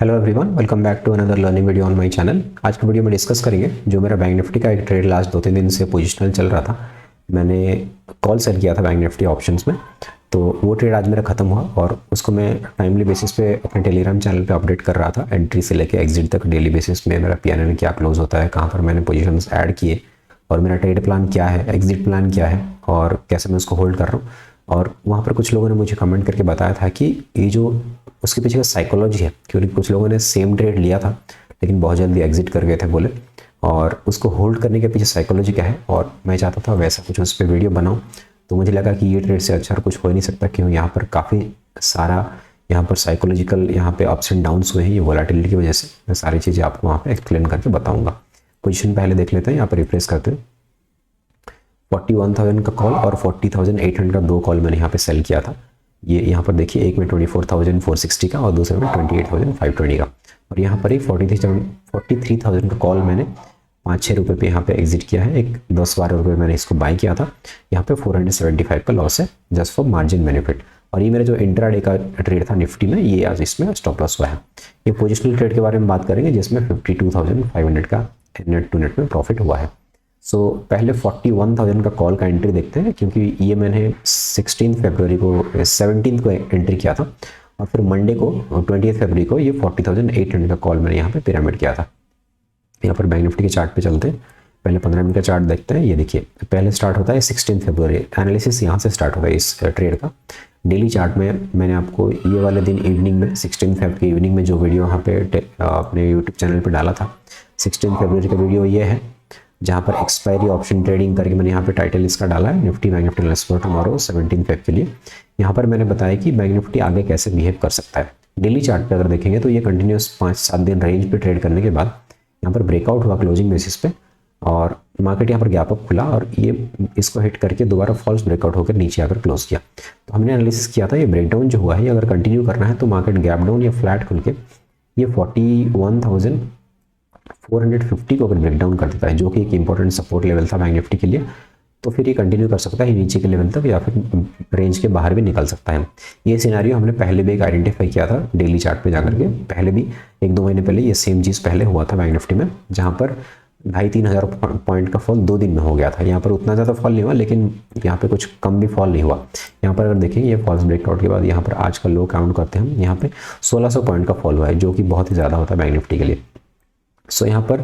Hello everyone, welcome back to another learning video on my channel. आज की video में discuss करेंगे जो मेरा बैंक निफ्टी का एक ट्रेड लास्ट 2-3 दिन से पोजिशनल चल रहा था। मैंने कॉल सेल किया था बैंक निफ्टी ऑप्शंस में, तो वो ट्रेड आज मेरा खत्म हुआ और उसको मैं टाइमली बेसिस पे अपने टेलीग्राम चैनल पे अपडेट कर रहा था। एंट्री से लेकर एग्जिट तक डेली बेसिस में मेरा पीएनएल क्या क्लोज होता है, कहाँ पर मैंने पोजिशंस ऐड किए और मेरा ट्रेड प्लान क्या है, एग्जिट प्लान क्या है और कैसे मैं उसको होल्ड कर रहा हूँ। और वहाँ पर कुछ लोगों ने मुझे कमेंट करके बताया था कि ये जो उसके पीछे का साइकोलॉजी है, क्योंकि कुछ लोगों ने सेम ट्रेड लिया था लेकिन बहुत जल्दी एग्जिट कर गए थे बोले, और उसको होल्ड करने के पीछे साइकोलॉजी क्या है और मैं चाहता था वैसा कुछ उस पर वीडियो बनाऊं। तो मुझे लगा कि ये ट्रेड से अच्छा कुछ हो ही नहीं सकता, क्योंकि यहाँ पर काफ़ी सारा यहाँ पर साइकोलॉजिकल यहाँ पे अप्स एंड डाउन्स हुए हैं ये वोलेटिलिटी की वजह से। मैं सारी चीज़ें आपको वहाँ पे एक्सप्लेन करके बताऊँगा। पोजिशन पहले देख लेते हैं, यहाँ पर रिफ्रेश करते हैं। 41,000 का कॉल और 40,800 का दो कॉल मैंने यहाँ पे सेल किया था। ये यहाँ पर देखिए, एक में 24,460 का और दूसरे में 28,520 का, और यहाँ पर ही 43,000 का कॉल मैंने 5-6 रुपये पे यहाँ पे एग्जिट किया है। एक 10-12 रुपये मैंने इसको बाय किया था। यहाँ पे 475 का लॉस है जस्ट फॉर मार्जिन बेनिफिट। और ये मेरा जो इंट्राडे का ट्रेड था निफ्टी में, ये आज इसमें स्टॉप लॉस हुआ है। ये पोजिशनल ट्रेड के बारे में बात करेंगे जिसमें 52,500 का नेट टू नेट में प्रॉफिट हुआ है। सो पहले 41,000 का कॉल का एंट्री देखते हैं, क्योंकि ये मैंने 16 फरवरी को 17 को एंट्री किया था और फिर मंडे को 20 फरवरी को ये 40,800 का कॉल मैंने यहाँ पे पिरामिड किया था। यहाँ पर बैंक निफ्टी के चार्ट पे चलते हैं। पहले 15 मिनट का चार्ट देखते हैं। ये देखिए, पहले स्टार्ट होता है 16 फरवरी, एनालिसिस यहाँ से स्टार्ट होता है इस ट्रेड का। डेली चार्ट में मैंने आपको ये वाले दिन इवनिंग में 16 फरवरी की इवनिंग में जो वीडियो वहाँ पे अपने यूट्यूब चैनल पर डाला था, 16 फरवरी का वीडियो ये है, जहाँ पर एक्सपायरी ऑप्शन ट्रेडिंग करके मैंने यहाँ पे टाइटल इसका डाला है, Nifty bank Nifty let's for tomorrow 17 Feb के लिए। यहाँ पर मैंने बताया कि बैंक निफ्टी आगे कैसे बिहेव कर सकता है। डेली चार्ट पे अगर देखेंगे तो ये कंटिन्यूस 5-7 दिन रेंज पे ट्रेड करने के बाद यहाँ पर ब्रेकआउट हुआ क्लोजिंग बेसिस पे, और मार्केट यहाँ पर गैप अप खुला और ये इसको हिट करके दोबारा फॉल्स ब्रेकआउट होकर नीचे आकर क्लोज किया। तो हमने एनालिसिस किया था ये ब्रेकडाउन जो हुआ है, ये अगर कंटिन्यू करना है तो मार्केट गैप डाउन या फ्लैट खुल के ये 41,450 को अगर ब्रेकडाउन कर देता है, जो कि एक इंपॉर्टेंट सपोर्ट लेवल था बैंक निफ्टी के लिए, तो फिर ये कंटिन्यू कर सकता है नीचे के लेवल तक या फिर रेंज के बाहर भी निकल सकता है। ये सिनेरियो हमने पहले भी एक आइडेंटिफाई किया था डेली चार्ट पे जाकर के। पहले भी 1-2 महीने पहले ये सेम चीज़ पहले हुआ था बैंक निफ्टी में, जहाँ पर 2,500-3 हज़ार पॉइंट का फॉल 2 दिन में हो गया था। यहाँ पर उतना ज़्यादा फॉल नहीं हुआ, लेकिन यहाँ पे कुछ कम भी फॉल नहीं हुआ। यहाँ पर अगर देखें, ये फॉल्स ब्रेकआउट के बाद यहाँ पर आज का लो काउंट करते हैं हम, यहाँ पे 1,600 पॉइंट का फॉल हुआ है, जो कि बहुत ही ज़्यादा होता है बैंक निफ्टी के लिए। सो यहाँ पर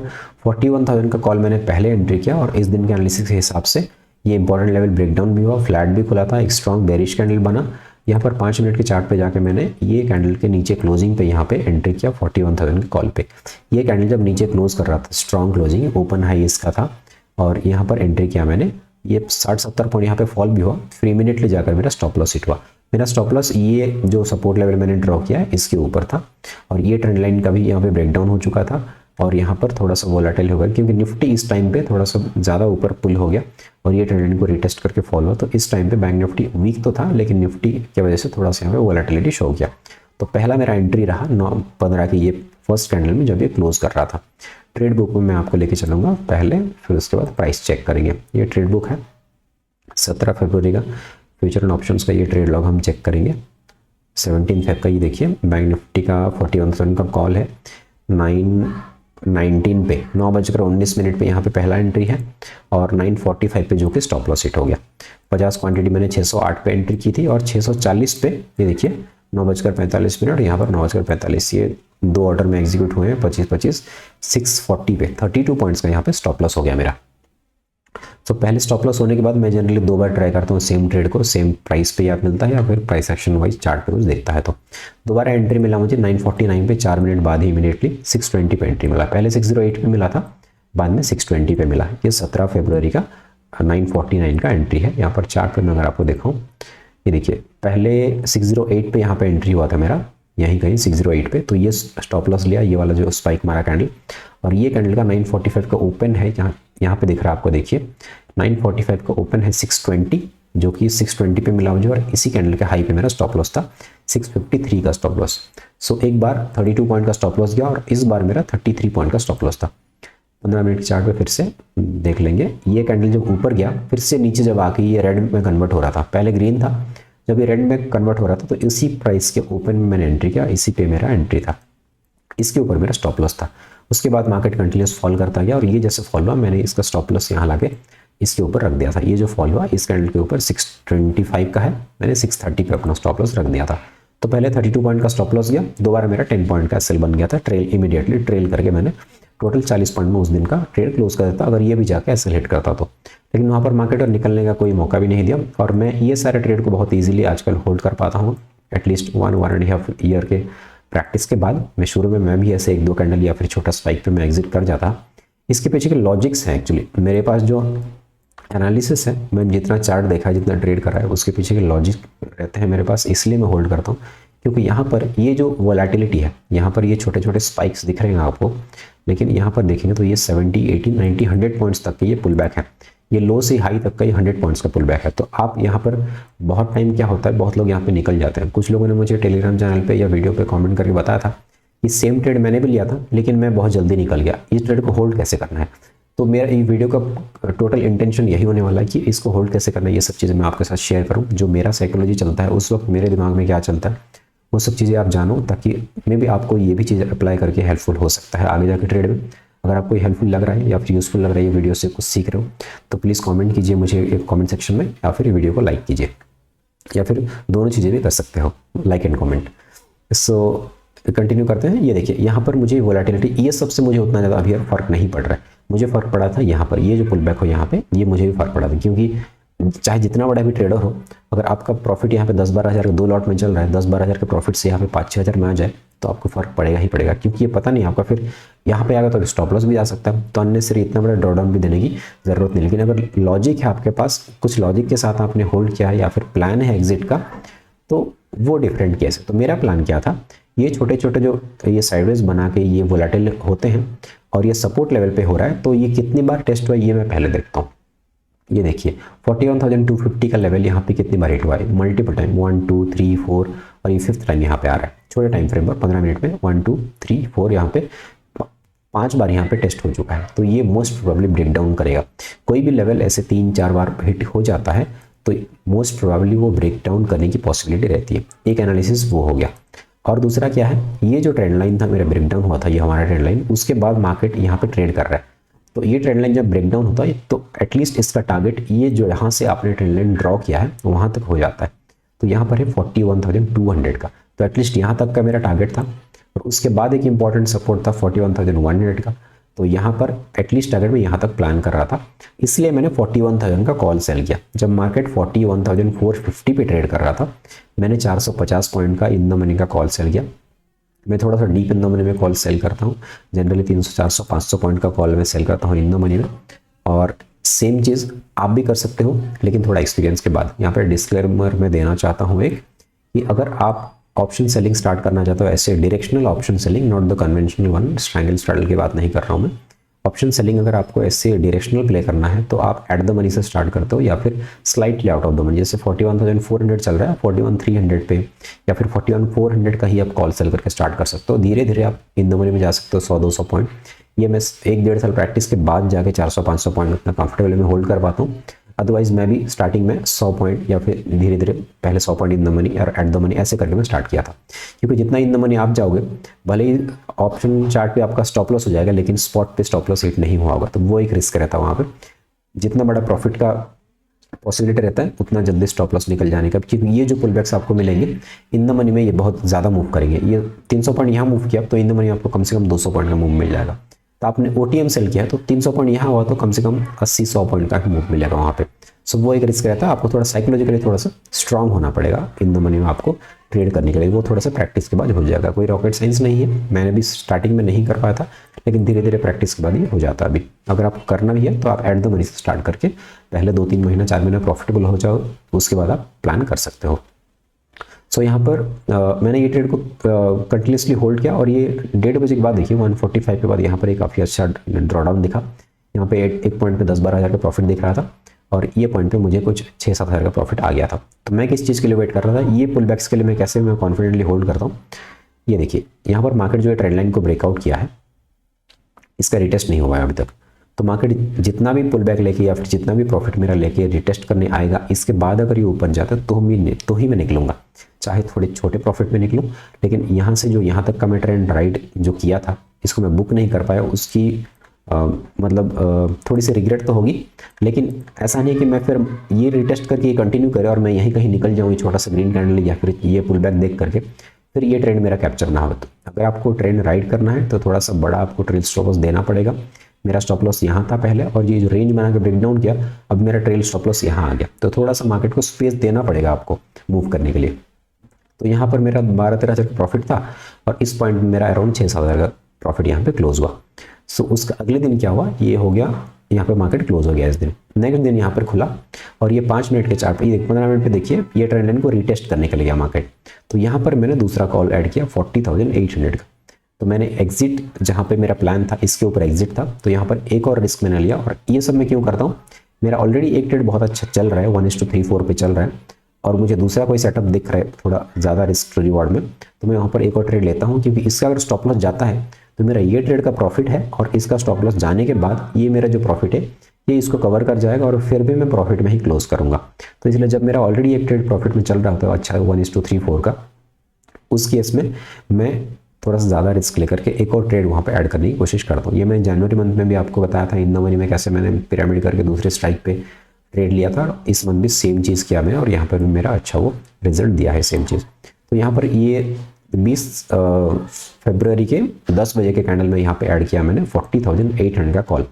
41,000 का कॉल मैंने पहले एंट्री किया और इस दिन के एनालिसिस के हिसाब से ये इंपॉर्टेंट लेवल ब्रेकडाउन भी हुआ, फ्लैट भी खुला था, एक स्ट्रॉन्ग बेरिश कैंडल बना। यहाँ पर 5 मिनट के चार्ट पे जाके मैंने ये कैंडल के नीचे क्लोजिंग पे यहाँ पे एंट्री किया 41,000 के कॉल पे। ये कैंडल जब नीचे क्लोज कर रहा था, स्ट्रॉन्ग क्लोजिंग, ओपन हाई इसका था, और यहाँ पर एंट्री किया मैंने। ये 60-70 पॉइंट यहाँ पे फॉल भी हुआ, फिर इमीडिएटली जाकर मेरा स्टॉप लॉस हिट हुआ। मेरा स्टॉप लॉस ये जो सपोर्ट लेवल मैंने ड्रॉ किया है इसके ऊपर था, और ये ट्रेंड लाइन का भी यहाँ पे ब्रेकडाउन हो चुका था और यहाँ पर थोड़ा सा वोलेटाइल हो गया, क्योंकि निफ्टी इस टाइम पे थोड़ा सा ज़्यादा ऊपर पुल हो गया और ये ट्रेंड लाइन को रिटेस्ट करके फॉल हुआ। तो इस टाइम पे बैंक निफ्टी वीक तो था, लेकिन निफ्टी की वजह से थोड़ा सा यहाँ पे वोलेटिलिटी शो किया। तो पहला मेरा एंट्री रहा 9-15 की ये फर्स्ट कैंडल में जब ये क्लोज कर रहा था। ट्रेड बुक में मैं आपको लेके चलूँगा पहले, फिर उसके बाद प्राइस चेक करेंगे। ये ट्रेड बुक है 17 फरवरी का, फ्यूचर एंड ऑप्शंस का ये ट्रेड लॉग हम चेक करेंगे। 17 फेब का ये देखिए, बैंक निफ्टी का 41,000 का कॉल है 9:19 पे, 9:19 पे यहाँ पे पहला एंट्री है और 9:45 पे जो कि स्टॉप लॉस हिट हो गया। 50 क्वांटिटी मैंने 608 पे एंट्री की थी और 640 पे ये देखिए 9:45 यहाँ पर 9:45, ये 2 ऑर्डर में एग्जीक्यूट हुए हैं 25-25, 640 पे 32 पॉइंट्स का यहाँ पे स्टॉप लॉस हो गया मेरा। तो पहले स्टॉप लॉस होने के बाद मैं जनरली 2 बार ट्राई करता हूँ सेम ट्रेड को, सेम प्राइस पे या मिलता है या फिर प्राइस एक्शन वाइज चार्ट पे कुछ देखता है। तो दोबारा एंट्री मिला मुझे 9:49 पे, 4 मिनट बाद ही इमीडिएटली 620 पे एंट्री मिला। पहले 608 पे मिला था, बाद में 620 पे मिला। ये 17 फरवरी का 9:49 का एंट्री है। यहाँ पर चार्ट पर मैं अगर आपको दिखाऊँ, ये देखिए पहले 608 पे यहाँ पे एंट्री हुआ था मेरा, यहीं कहीं 608 पे, तो ये स्टॉप लॉस लिया, ये वाला जो स्पाइक मारा कैंडल, और ये कैंडल का 9:45 का ओपन है, यहाँ पे दिख रहा है आपको, देखिए 9:45 का ओपन है 620, जो कि 620 पे मिला मुझे, और इसी कैंडल के हाई पे मेरा स्टॉप लॉस था 653 का स्टॉप लॉस। सो एक बार 32 पॉइंट का स्टॉप लॉस गया और इस बार मेरा 33 पॉइंट का स्टॉप लॉस था। 15 मिनट के चार्ट पे फिर से देख लेंगे। ये कैंडल जब ऊपर गया, फिर से नीचे जब आके ये रेड में कन्वर्ट हो रहा था, पहले ग्रीन था, जब ये रेड में कन्वर्ट हो रहा था तो इसी प्राइस के ओपन में मैंने एंट्री किया, इसी पे मेरा एंट्री था। इसके ऊपर मेरा स्टॉप लॉस था। उसके बाद मार्केट कंटिन्यूस फॉल करता गया और ये जैसे फॉल हुआ मैंने इसका स्टॉप लॉस यहाँ लाके इसके ऊपर रख दिया था। ये जो फॉल हुआ इस कैंडल के ऊपर 625 का है, मैंने 630 पे अपना स्टॉप लॉस रख दिया था। तो पहले 32 पॉइंट का स्टॉप लॉस गया, दोबारा मेरा 10 पॉइंट का सेल बन गया था। ट्रेल इमीडिएटली ट्रेल करके मैंने टोटल 40 पॉइंट में उस दिन का ट्रेड क्लोज कर देता अगर ये भी जाके ऐसे हिट करता तो। लेकिन वहाँ पर मार्केट और निकलने का कोई मौका भी नहीं दिया और मैं ये सारे ट्रेड को बहुत ईजिली आजकल होल्ड कर पाता हूँ। एटलीस्ट 1.5 ईयर के प्रैक्टिस के बाद मैं शुरू में मैं भी ऐसे 1-2 कैंडल या फिर छोटा स्पाइक पे मैं एग्जिट कर जाता। इसके पीछे के लॉजिक्स हैं एक्चुअली, मेरे पास जो एनालिसिस है, मैं जितना चार्ट देखा जितना ट्रेड कर रहा है उसके पीछे के लॉजिक रहते हैं मेरे पास, इसलिए मैं होल्ड करता हूँ। क्योंकि यहाँ पर ये जो वोलेटिलिटी है, यहाँ पर ये छोटे छोटे स्पाइक्स दिख रहे हैं आपको, लेकिन यहाँ पर देखेंगे तो ये 70, 80, 90, 100 पॉइंट्स तक के ये पुल बैक है। ये लो से हाई तक का ये 100 पॉइंट्स का पुल बैक है। तो आप यहाँ पर बहुत टाइम क्या होता है, बहुत लोग यहाँ पे निकल जाते हैं। कुछ लोगों ने मुझे टेलीग्राम चैनल पे या वीडियो पे कमेंट करके बताया था कि सेम ट्रेड मैंने भी लिया था लेकिन मैं बहुत जल्दी निकल गया, इस ट्रेड को होल्ड कैसे करना है। तो मेरा ये वीडियो का टोटल इंटेंशन यही होने वाला है कि इसको होल्ड कैसे करना है, ये सब चीज़ें मैं आपके साथ शेयर करूँ। जो मेरा साइकोलॉजी चलता है उस वक्त मेरे दिमाग में क्या चलता है वो सब चीज़ें आप जानो, ताकि मे भी आपको ये भी चीज़ अप्लाई करके हेल्पफुल हो सकता है आगे जाके ट्रेड में। अगर आपको हेल्पफुल लग रहा है या फिर यूज़फुल लग रहा है ये वीडियो से कुछ सीख रहे हो तो प्लीज़ कमेंट कीजिए मुझे एक कमेंट सेक्शन में, या फिर वीडियो को लाइक कीजिए, या फिर दोनों चीज़ें भी कर सकते हो, like and comment. So continue करते हैं। ये देखिए यहाँ पर मुझे वोलेटिलिटी, ये सबसे मुझे उतना ज़्यादा अभी फ़र्क नहीं पड़ रहा है। मुझे फ़र्क पड़ा था यहाँ पर, ये जो पुल बैक हो यहाँ पे, ये मुझे भी फ़र्क पड़ा था। क्योंकि चाहे जितना बड़ा भी ट्रेडर हो, अगर आपका प्रॉफिट यहाँ पे 10-12 हज़ार का 2 लॉट में चल रहा है, 10-12 हज़ार के प्रॉफिट से यहाँ पे 5-6 हज़ार में आ जाए तो आपको फ़र्क पड़ेगा ही पड़ेगा। क्योंकि ये पता नहीं आपका फिर यहाँ पे आएगा तो स्टॉप लॉस भी आ सकता है, तो अननेसेसरी इतना बड़ा ड्रॉडाउन भी देने की ज़रूरत नहीं। लेकिन अगर लॉजिक है आपके पास, कुछ लॉजिक के साथ आपने होल्ड किया है या फिर प्लान है एग्जिट का, तो वो डिफरेंट केस है। तो मेरा प्लान क्या था, ये छोटे छोटे जो ये साइडवेज बना के ये वोलेटाइल होते हैं और ये सपोर्ट लेवल पे हो रहा है, तो ये कितनी बार टेस्ट हुआ ये मैं पहले देखता हूँ। ये देखिए 41,250 का लेवल यहाँ पे कितनी बार हिट हुआ है, मल्टीपल टाइम, 1, 2, 3, 4 और ये 5th टाइम यहाँ पे आ रहा है। छोटे टाइम फ्रेम पर 15 मिनट में 1, 2, 3, 4 यहाँ पे 5 बार यहाँ पे टेस्ट हो चुका है। तो ये मोस्ट प्रोबेबली ब्रेक डाउन करेगा। कोई भी लेवल ऐसे 3-4 बार हिट हो जाता है तो मोस्ट प्रोबेबली वो ब्रेक डाउन करने की पॉसिबिलिटी रहती है। एक एनालिसिस वो हो गया। और दूसरा क्या है, ये जो ट्रेंड लाइन था मेरा ब्रेक डाउन हुआ था, ये हमारा ट्रेंड लाइन, उसके बाद मार्केट यहाँ पे ट्रेड कर रहा है। तो ये ट्रेंड लाइन जब ब्रेक डाउन होता है तो एटलीस्ट इसका टारगेट ये जो यहाँ से आपने ट्रेंड लाइन ड्रॉ किया है वहाँ तक हो जाता है। तो यहाँ पर है 41,200 का, तो एटलीस्ट यहाँ तक का मेरा टारगेट था। और उसके बाद एक इंपॉर्टेंट सपोर्ट था 41,100 का, तो यहाँ पर एटलीस्ट टारगेट में यहाँ तक प्लान कर रहा था, इसलिए मैंने 41,000 का कॉल सेल किया। जब मार्केट 41,450 पे ट्रेड कर रहा था मैंने 450 पॉइंट का इन द मनी का कॉल सेल किया। मैं थोड़ा सा डीप इन द मनी में कॉल सेल करता हूँ, जनरली 300, 400, 500 पॉइंट का कॉल मैं सेल करता हूँ इन द मनी में। और सेम चीज़ आप भी कर सकते हो, लेकिन थोड़ा एक्सपीरियंस के बाद। यहाँ पर डिस्क्लेमर मैं देना चाहता हूँ एक, कि अगर आप ऑप्शन सेलिंग स्टार्ट करना चाहते हो, ऐसे directional option selling, not the conventional one, strangle straddle की बात नहीं कर रहा हूँ मैं। ऑप्शन सेलिंग अगर आपको ऐसे डायरेक्शनल प्ले करना है तो आप एट द मनी से स्टार्ट करते हो या फिर slightly out of the money. जैसे 41,400 चल रहा है, 41,300 पे या फिर 41,400 का ही आप कॉल सेल करके स्टार्ट कर सकते हो। धीरे धीरे आप इन द मनी में जा सकते हो 100-200 पॉइंट। ये मैं 1-1.5 साल प्रैक्टिस के बाद जाके 400-500 पॉइंट इतना कंफर्टेबल में होल्ड कर पाता हूँ। अदरवाइज मैं भी स्टार्टिंग में 100 पॉइंट या फिर धीरे धीरे पहले 100 पॉइंट इन द मनी और एट द मनी ऐसे करके मैं स्टार्ट किया था। क्योंकि जितना इन द मनी आप जाओगे, भले ही ऑप्शन चार्ट पे आपका स्टॉप लॉस हो जाएगा लेकिन स्पॉट पे स्टॉप लॉस हिट नहीं हुआ होगा, तो वो एक रिस्क रहता है वहाँ पर। जितना बड़ा प्रॉफिट का पॉसिबिलिटी रहता है उतना जल्दी स्टॉप लॉस निकल जाने का, क्योंकि ये जो पुल बैक्स आपको मिलेंगे इन द मनी में ये बहुत ज़्यादा मूव करेंगे। ये 300 पॉइंट यहाँ मूव किया तो इन द मनी आपको कम से कम 200 पॉइंट का मूव मिल जाएगा। तो आपने OTM सेल किया है तो 300 पॉइंट यहाँ हुआ तो कम से कम 80-100 पॉइंट का मूव मिलेगा वहाँ पे। सो वो एक रिस्क रहता है। आपको थोड़ा साइकोलॉजिकली थोड़ा सा स्ट्रांग होना पड़ेगा इन द मनी में आपको ट्रेड करने के लिए। वो थोड़ा सा प्रैक्टिस के बाद हो जाएगा, कोई रॉकेट साइंस नहीं है। मैंने भी स्टार्टिंग में नहीं कर पाया था, लेकिन धीरे धीरे प्रैक्टिस के बाद ये हो जाता है। अभी अगर आपको करना भी है तो आप एट द मनी से स्टार्ट करके पहले 2-3 महीना 4 महीना प्रॉफिटेबल हो जाओ, उसके बाद आप प्लान कर सकते हो। सो यहाँ पर मैंने ये ट्रेड को कंटिन्यूसली होल्ड किया और ये 1:30 बजे के बाद देखिए 145 के बाद यहाँ पर एक काफ़ी अच्छा ड्रॉडाउन दिखा। यहाँ पे एक पॉइंट पे 10-12 हज़ार का प्रॉफिट दिख रहा था और ये पॉइंट पे मुझे कुछ 6-7 हज़ार का प्रॉफिट आ गया था। तो मैं किस चीज़ के लिए वेट कर रहा था, ये पुल बैक्स के लिए मैं कॉन्फिडेंटली होल्ड करता हूँ। ये देखिए यहाँ पर मार्केट जो है ट्रेंड लाइन को ब्रेकआउट किया है, इसका रिटेस्ट नहीं हुआ है अभी तक। तो मार्केट जितना भी पुल बैक लेके या फिर जितना भी प्रॉफिट मेरा लेके रिटेस्ट करने आएगा, इसके बाद अगर ये ऊपर जाता है तो ही मैं निकलूंगा, चाहे थोड़े छोटे प्रॉफिट में निकलूं। लेकिन यहाँ से जो यहाँ तक का मैं ट्रेंड राइड जो किया था, इसको मैं बुक नहीं कर पाया, उसकी थोड़ी सी रिग्रेट तो होगी। लेकिन ऐसा नहीं है कि मैं फिर ये रिटेस्ट करके ये कंटिन्यू करे और मैं यहीं कहीं निकल जाऊँ, ये छोटा सा ग्रीन कैंडल या फिर ये पुल बैक देख करके फिर ये ट्रेंड मेरा कैप्चर ना हो। तो अगर आपको ट्रेंड राइड करना है तो थोड़ा सा बड़ा आपको ट्रेल स्टॉप लॉस देना पड़ेगा। मेरा स्टॉप लॉस यहाँ था पहले, और ये जो रेंज बना के ब्रेक डाउन किया, अब मेरा ट्रेल स्टॉप लॉस यहाँ आ गया। तो थोड़ा सा मार्केट को स्पेस देना पड़ेगा आपको मूव करने के लिए। तो यहाँ पर मेरा 12-13 हज़ार का प्रॉफिट था और इस पॉइंट में मेरा अराउंड 6-7 हज़ार का प्रॉफिट यहाँ पे क्लोज हुआ। सो उसका अगले दिन क्या हुआ, ये हो गया, यहाँ पे मार्केट क्लोज हो गया इस दिन। नेक्स्ट दिन यहाँ पर खुला और ये 5 मिनट के चार्ट पे, ये 15 मिनट पे देखिए, ये ट्रेंड लाइन को रिटेस्ट करने के लिए गया मार्केट। तो यहाँ पर मैंने दूसरा कॉल ऐड किया 40,800 का। तो मैंने एग्जिट, जहाँ पे मेरा प्लान था इसके ऊपर एग्जिट था, तो यहाँ पर एक और रिस्क मैंने लिया। और ये सब मैं क्यों करता हूँ, मेरा ऑलरेडी एक ट्रेड बहुत अच्छा चल रहा है, 1:3-4 पे चल रहा है, और मुझे दूसरा कोई सेटअप दिख रहा है थोड़ा ज़्यादा रिस्क रिवॉर्ड में, तो मैं वहाँ पर एक और ट्रेड लेता हूँ। क्योंकि इसका अगर स्टॉप लॉस जाता है तो मेरा ये ट्रेड का प्रॉफिट है, और इसका स्टॉप लॉस जाने के बाद ये मेरा जो प्रॉफिट है ये इसको कवर कर जाएगा, और फिर भी मैं प्रॉफिट में ही क्लोज करूँगा। तो इसलिए जब मेरा ऑलरेडी एक ट्रेड प्रॉफिट में चल रहा होता है अच्छा 1:3-4 का, उस केस में मैं थोड़ा सा ज़्यादा रिस्क लेकर के एक और ट्रेड वहाँ पे ऐड करने की कोशिश करता हूँ। ये मैं जनवरी मंथ में भी आपको बताया था इन द मनी में कैसे मैंने पिरामिड करके दूसरे स्ट्राइक पे ट्रेड लिया था। इस मंथ भी सेम चीज़ किया मैं, और यहाँ पर भी मेरा अच्छा वो रिजल्ट दिया है सेम चीज़। तो यहाँ पर ये 20 फरवरी के 10 बजे के कैंडल में यहाँ पे ऐड किया मैंने 40,800 का कॉल।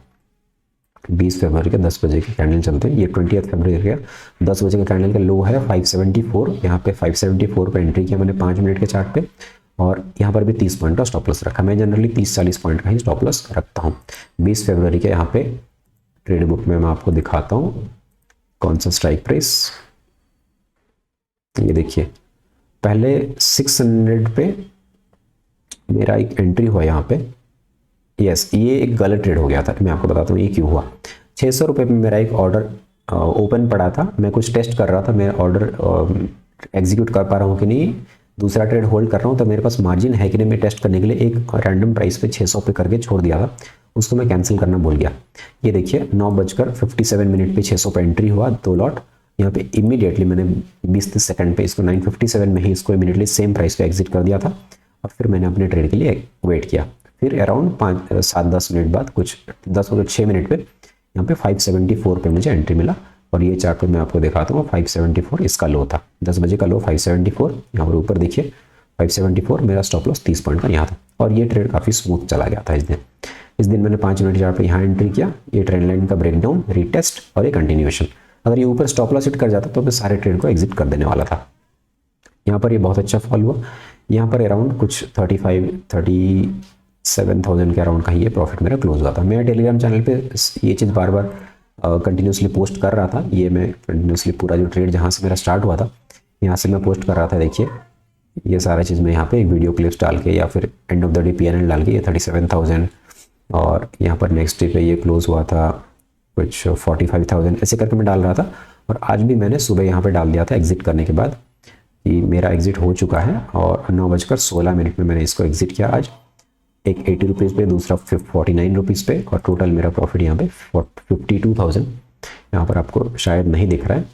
20 फरवरी के 10 बजे के कैंडल चलते हैं, ये 20 फरवरी का 10 बजे का कैंडल का लो है 574। यहाँ पे 574 पे एंट्री किया मैंने 5 मिनट के चार्ट पे, और यहाँ पर भी 30 पॉइंट का स्टॉप लॉस रखा। मैं जनरली 30-40 पॉइंट का ही स्टॉप लॉस रखता हूँ। 20 फरवरी के यहाँ पे ट्रेड बुक में मैं आपको दिखाता हूँ कौन सा स्ट्राइक प्राइस। ये देखिए, पहले 600 पे मेरा एक एंट्री हुआ यहाँ पे। यस, ये एक गलत ट्रेड हो गया था, मैं आपको बताता हूँ ये क्यों हुआ। 600 रुपये पे मेरा एक ऑर्डर ओपन पड़ा था, मैं कुछ टेस्ट कर रहा था, मैं ऑर्डर एग्जीक्यूट कर पा रहा हूँ कि नहीं, दूसरा ट्रेड होल्ड कर रहा हूँ, तो मेरे पास मार्जिन है कि नहीं, मैं टेस्ट करने के लिए एक रैंडम प्राइस पे 600 पे करके छोड़ दिया था, उसको मैं कैंसिल करना भूल गया। ये देखिए 9:57 मिनट पे 600 पे एंट्री हुआ, 2 लॉट। यहाँ पे इमीडिएटली मैंने 20-30 सेकंड पे इसको 9:57 में ही इसको इमीडिएटली सेम प्राइस पे एग्जिट कर दिया था, और फिर मैंने अपने ट्रेड के लिए वेट किया। फिर अराउंड 7-10 मिनट बाद, कुछ 6 मिनट पे यहाँ पे 574 पे मुझे एंट्री मिला, और ये चार्ट पे मैं आपको दिखाता हूँ 574 इसका लो था, 10 बजे का लो 574। यहाँ पर ऊपर देखिए 574, मेरा स्टॉप लॉस 30 पॉइंट का यहाँ था, और ये ट्रेड काफ़ी स्मूथ चला गया था इस दिन मैंने 5 मिनट चार्ट पे यहाँ एंट्री किया, ये ट्रेंड लाइन का ब्रेकडाउन, रिटेस्ट और ये कंटिन्यूएशन। अगर ये ऊपर स्टॉप लॉस हिट कर जाता तो मैं सारे ट्रेड को एग्जिट कर देने वाला था। यहाँ पर ये बहुत अच्छा फॉल हुआ, यहाँ पर अराउंड कुछ 37,000 के अराउंड का ही ये प्रॉफिट मेरा क्लोज हुआ था। मैं टेलीग्राम चैनल पे ये चीज़ बार बार कंटिन्यूसली पोस्ट कर रहा था, ये मैं कंटिन्यूसली पूरा जो ट्रेड जहाँ से मेरा स्टार्ट हुआ था यहाँ से मैं पोस्ट कर रहा था। देखिए ये सारा चीज़ मैं यहाँ पे एक वीडियो क्लिप्स डाल के या फिर end of the day PNL डाल के, ये 37,000, और यहाँ पर नेक्स्ट डे पे ये क्लोज हुआ था कुछ 45,000, ऐसे करके मैं डाल रहा था। और आज भी मैंने सुबह यहाँ पे डाल दिया था एग्जिट करने के बाद कि मेरा एग्जिट हो चुका है, और 9:16 में मैंने इसको एग्जिट किया आज, एक 80 रुपीज़ पे, दूसरा 49 रुपीज़ पे, और टोटल मेरा प्रॉफिट यहाँ पे 52,000। यहाँ पर आपको शायद नहीं दिख रहा है,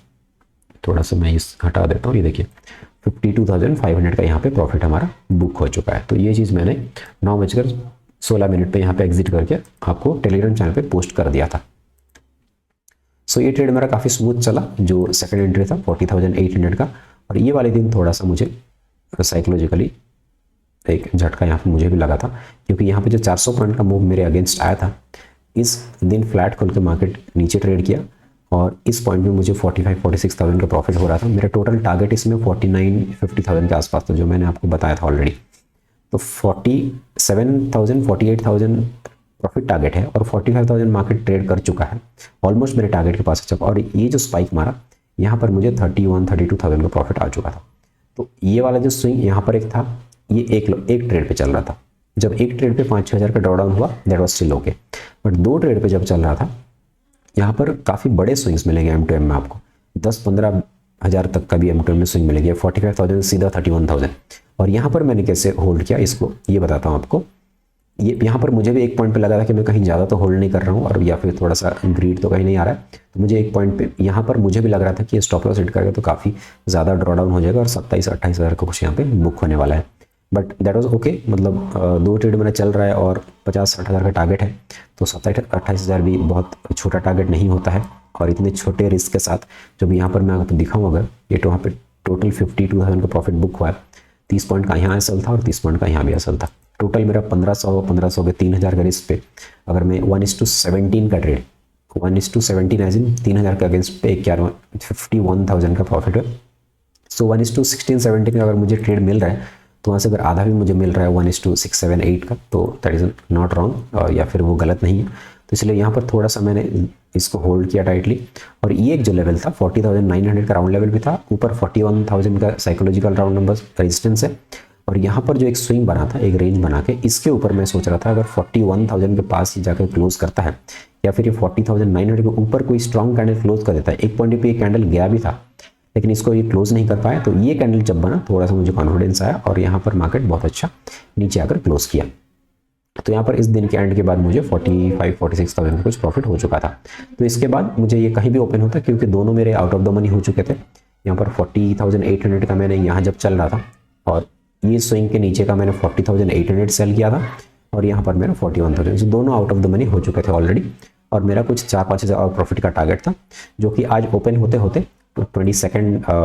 थोड़ा सा मैं इस हटा देता हूँ, ये देखिए 52,500 का यहाँ पे प्रॉफिट हमारा बुक हो चुका है। तो ये चीज़ मैंने 9:16 पे यहाँ पे एग्जिट करके आपको टेलीग्राम चैनल पे पोस्ट कर दिया था। सो ये ट्रेड मेरा काफ़ी स्मूथ चला, जो सेकंड एंट्री था 40,800 का। और ये वाले दिन थोड़ा सा मुझे साइकोलॉजिकली एक झटका यहाँ पे मुझे भी लगा था, क्योंकि यहाँ पे जो 400 पॉइंट का मूव मेरे अगेंस्ट आया था, इस दिन फ्लैट खोल के मार्केट नीचे ट्रेड किया, और इस पॉइंट में मुझे 45,000-46,000 का प्रॉफिट हो रहा था। मेरा टोटल टारगेट इसमें 49,000-50,000 के आसपास था, जो मैंने आपको बताया था ऑलरेडी। तो 47,000-48,000 प्रॉफिट टारगेट है, और 45,000 मार्केट ट्रेड कर चुका है, ऑलमोस्ट मेरे टारगेट के पास। और ये जो स्पाइक मारा यहाँ पर मुझे 31,000-32,000 का प्रॉफिट आ चुका था। तो ये वाला जो स्विंग यहाँ पर एक था, ये एक ट्रेड पे चल रहा था। जब एक ट्रेड पे 5-6 हज़ार का ड्रॉडाउन हुआ, that was still okay. But 2 trade पे जब चल रहा था, यहाँ पर काफ़ी बड़े स्विंग्स मिलेंगे M2M में आपको, 10-15 हज़ार तक का भी M2M में स्विंग मिलेगी, 45,000 सीधा 31,000। और यहाँ पर मैंने कैसे होल्ड किया इसको, ये बताता हूँ आपको। ये यहाँ पर मुझे भी एक पॉइंट पे लगा था कि मैं कहीं ज़्यादा तो होल्ड नहीं कर रहा हूँ और या फिर थोड़ा सा ग्रीड तो कहीं नहीं आ रहा है, तो मुझे एक पॉइंट पे यहाँ पर मुझे भी लग रहा था कि स्टॉप लॉस हिट करके तो काफ़ी ज़्यादा ड्रॉ डाउन हो जाएगा और 27-28 हज़ार का कुछ यहाँ पे बुक होने वाला है। बट दैट वाज ओके, मतलब 2 ट्रेड मेरा चल रहा है और 50-60 हज़ार का टारगेट है, तो 27-28 हज़ार भी बहुत छोटा टारगेट नहीं होता है। और इतने छोटे रिस्क के साथ जब यहाँ पर मैं आपको दिखाऊँ, अगर ये तो वहाँ पे टोटल 52,000 का प्रॉफिट बुक हुआ है, 30 पॉइंट का यहाँ असल था और 30 पॉइंट का यहाँ भी असल था। टोटल मेरा 1500 के 3000 का रिस्क पे, अगर मैं 1:17 का ट्रेड 1:17 एज इन 3000 के अगेंस्ट पे 51,000 का प्रॉफिट है। सो 1:16-17 का अगर मुझे ट्रेड मिल रहा है तो वहाँ से अगर आधा भी मुझे मिल रहा है 1:6-7-8 का, तो दैट इज़ नॉट रॉन्ग, और या फिर वो गलत नहीं है। तो इसलिए यहाँ पर थोड़ा सा मैंने इसको होल्ड किया टाइटली। और ये एक जो लेवल था 40,900 का राउंड लेवल भी था, ऊपर 41,000 का साइकोलॉजिकल राउंड नंबर रेजिस्टेंस है, और यहाँ पर जो एक स्विंग बना था, एक रेंज बना के, इसके ऊपर मैं सोच रहा था अगर 41,000 के पास ही जाकर क्लोज करता है या फिर ये 40,900 के ऊपर कोई स्ट्रॉन्ग कैंडल क्लोज कर देता है। एक पॉइंट पे ये कैंडल गया भी था लेकिन इसको ये क्लोज नहीं कर पाया, तो ये कैंडल जब बना थोड़ा सा मुझे कॉन्फिडेंस आया और यहाँ पर मार्केट बहुत अच्छा नीचे आकर क्लोज किया। तो यहाँ पर इस दिन के एंड के बाद मुझे 45-46,000 का कुछ प्रॉफिट हो चुका था। तो इसके बाद मुझे ये कहीं भी ओपन होता क्योंकि दोनों मेरे आउट ऑफ द मनी हो चुके थे। यहाँ पर 40,800 का मैंने यहाँ जब चल रहा था और ये स्विंग के नीचे का मैंने 40,800 सेल किया था और यहाँ पर मेरा 41,000, तो दोनों आउट ऑफ द मनी हो चुके थे ऑलरेडी। और मेरा कुछ 4-5 हज़ार और प्रॉफिट का टारगेट था, जो कि आज ओपन होते होते 22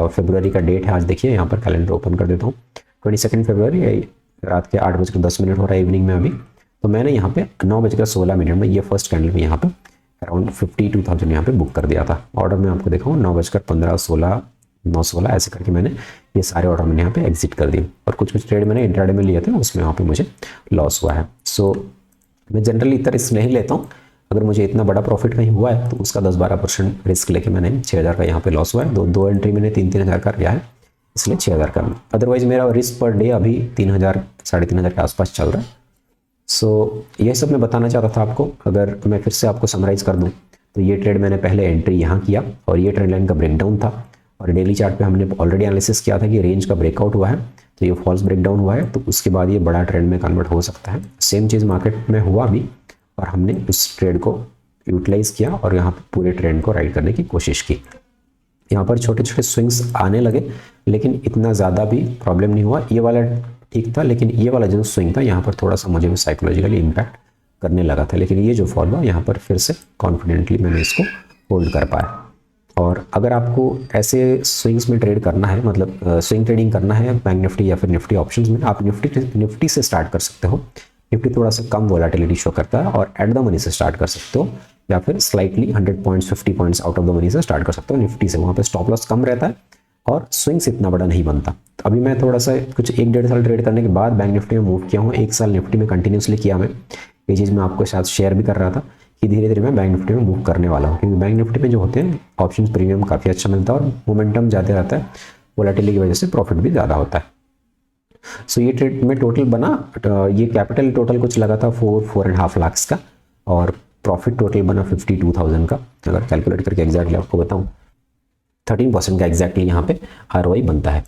फरवरी का डेट है। आज देखिए यहाँ पर कैलेंडर ओपन कर देता हूँ, 22 फरवरी, रात के 8:10 हो रहा है इवनिंग में अभी। तो मैंने यहाँ पे 9:16 में ये फर्स्ट कैंडल में यहाँ पे अराउंड 52,000 यहाँ पे बुक कर दिया था। ऑर्डर में आपको दिखाऊँ 9:15, 16, 9:16 ऐसे करके मैंने ये सारे ऑर्डर मैंने यहाँ पे एग्जिट कर दिए। और कुछ ट्रेड मैंने इंट्राडे में लिए थे, उसमें यहाँ पे मुझे लॉस हुआ है। सो मैं जनरली इतना रिस्क नहीं लेता हूँ, अगर मुझे इतना बड़ा प्रॉफिट कहीं हुआ है तो उसका 10-12% रिस्क लेके मैंने 6,000 का यहाँ पे लॉस हुआ है। दो एंट्री मैंने 3-3 हज़ार का लिया है, इसलिए 6,000 का। अदरवाइज मेरा रिस्क पर डे अभी 3,000 3,500 के आसपास चल रहा है। सो यह सब मैं बताना चाहता था आपको। अगर मैं फिर से आपको समराइज़ कर दूं तो ये ट्रेड मैंने पहले एंट्री यहाँ किया और ये ट्रेंड लाइन का ब्रेकडाउन था, और डेली चार्ट पे हमने ऑलरेडी एनालिसिस किया था कि रेंज का ब्रेकआउट हुआ है, तो ये फॉल्स ब्रेकडाउन हुआ है, तो उसके बाद ये बड़ा ट्रेंड में कन्वर्ट हो सकता है। सेम चीज़ मार्केट में हुआ भी और हमने उस ट्रेड को यूटिलाइज़ किया और यहाँ पर पूरे ट्रेंड को राइड करने की कोशिश की। यहाँ पर छोटे छोटे स्विंग्स आने लगे लेकिन इतना ज़्यादा भी प्रॉब्लम नहीं हुआ। ये वाला ठीक था, लेकिन ये वाला जो स्विंग था यहाँ पर थोड़ा सा मुझे भी साइकोलॉजिकली इम्पैक्ट करने लगा था, लेकिन ये जो फॉल हुआ यहाँ पर फिर से कॉन्फिडेंटली मैंने इसको होल्ड कर पाया। और अगर आपको ऐसे स्विंग्स में ट्रेड करना है, मतलब स्विंग ट्रेडिंग करना है बैंक निफ्टी या फिर निफ्टी ऑप्शंस में, आप निफ्टी से स्टार्ट कर सकते हो। निफ्टी थोड़ा सा कम वोलेटिलिटी शो करता है, और एट द मनी से स्टार्ट कर सकते हो, या फिर slightly 100 points 50 points out of the money से स्टार्ट कर सकते हो निफ्टी से। वहाँ पे स्टॉप लॉस कम रहता है और स्विंग्स इतना बड़ा नहीं बनता। तो अभी मैं थोड़ा सा कुछ 1-1.5 साल ट्रेड करने के बाद बैंक निफ्टी में मूव किया हूँ। 1 साल निफ्टी में कंटिन्यूसली किया मैं, ये चीज़ मैं आपके साथ शेयर भी कर रहा था कि धीरे धीरे मैं बैंक निफ्टी में मूव करने वाला हूँ, क्योंकि बैंक निफ्टी में जो होते हैं ऑप्शन प्रीमियम काफ़ी अच्छा मिलता है और मोमेंटम ज़्यादा रहता है, वोलेटिलिटी की वजह से प्रॉफिट भी ज़्यादा होता है। सो ये ट्रेड में टोटल बना, ये कैपिटल टोटल कुछ लगा था 4.5 लाख का, और प्रॉफिट टोटल बना 52,000 का। अगर कैलकुलेट करके एग्जैक्टली आपको बताऊँ 13% का एग्जैक्टली यहाँ पे ROI बनता है।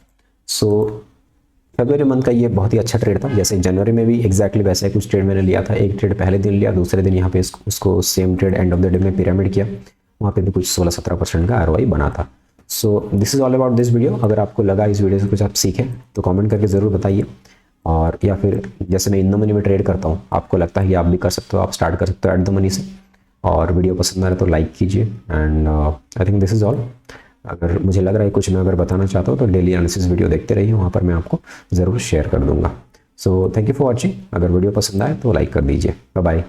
सो फरवरी मंथ का ये बहुत ही अच्छा ट्रेड था। जैसे जनवरी में भी एग्जैक्टली वैसा ही कुछ ट्रेड मैंने लिया था। एक ट्रेड पहले दिन लिया, दूसरे दिन यहाँ पे उसको same trade end of the day में पिरामिड किया, वहाँ पे भी कुछ 16-17% का ROI बना था। So this is all about this video. अगर आपको लगा इस वीडियो से कुछ आप सीखें तो कमेंट करके ज़रूर बताइए, और या फिर जैसे मैं इन द मनी में ट्रेड करता हूँ, आपको लगता है कि आप भी कर सकते हो, आप स्टार्ट कर सकते हो एट द मनी से। और वीडियो पसंद आ रहा है तो लाइक कीजिए, and I think this is all. अगर मुझे लग रहा है कुछ मैं अगर बताना चाहता हूँ तो डेली एनालिसिस वीडियो देखते रहिए, वहाँ पर मैं आपको ज़रूर शेयर कर दूँगा। So thank you for watching. अगर वीडियो पसंद आए तो लाइक कर दीजिए। Bye bye.